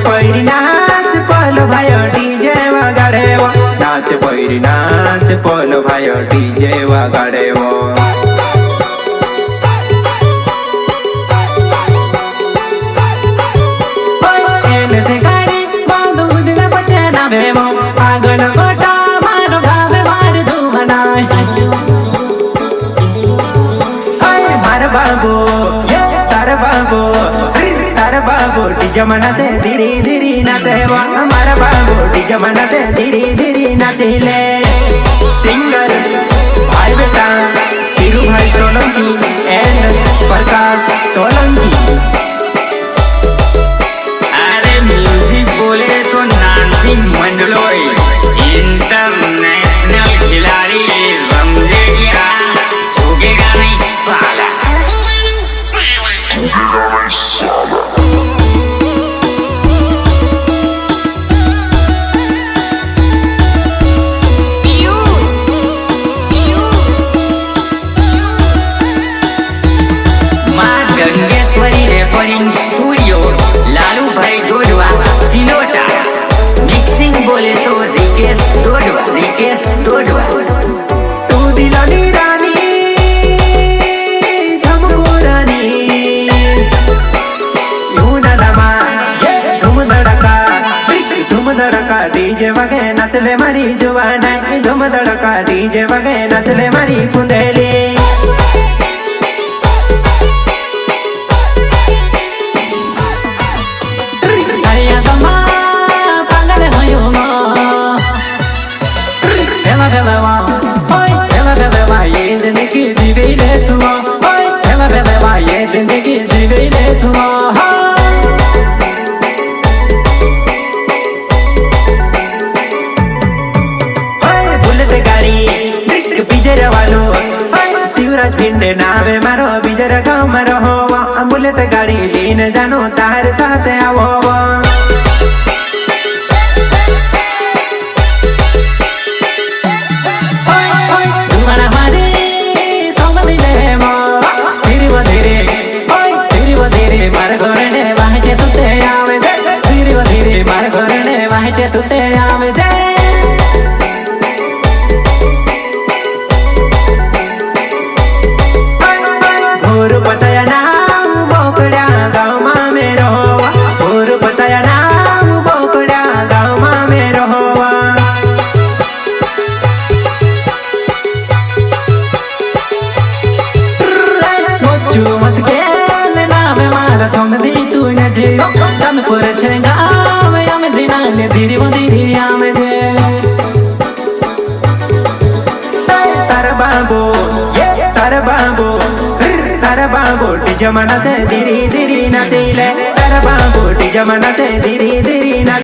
पैरी नाच पोलो भायो डीजे वगाड़ेवो नाच पैरी नाच पोलो भायो डीजे वगाड़ेवो एने से गाड़ी बांधू दिला बचे ना बेवो आगन गोटा मारो भावे मार धूमनाय मार बाबू तार बाबू डीजे मनाचे धीरे धीरे नाचे वो हमारा बाबू डीजे मनाचे धीरे धीरे नाचिले सिंगर भाई बेटा पीरू भाई सोलंकी एंड प्रकाश सोलंकी। अरे म्यूजिक बोले तो नानसी मंडलोई इंटरनेशनल खिलाड़ी समझे क्या झुकेगा नहीं साला। स्टूडियो लालू भाई डोडवा सिलोटा मिक्सिंग बोले तो रिकेश डोडवा तू दिलानी रानी झमको रानी लमा धूम धड़का डीजे वगे नचले मारी जुवाना धूम धड़का डीजे वगे नचले मारी पुंदेली जिंदगी जीवे ले सुनो बुलेट गाड़ी बीजर वालो शिवराज पिंडे नावे मारो बीजर गाँव में रहो बुलेट गाड़ी लेने जानो तार साथ आवो तू ते आवे जे भोर पचाया नाम बोकड्या गाँव मां में रहोवा भोर पचाया नाम बोकड्या गाँव मां में रहोवा मोचू मस्के नाम मारा समझी तू न जियो तनपुर छेगा धीरे वो धीरे आमे दे तार बाबू डीजे मनाचे धीरे धीरे नाचिले तार बाबू डीजे मनाचे धीरे धीरे नाच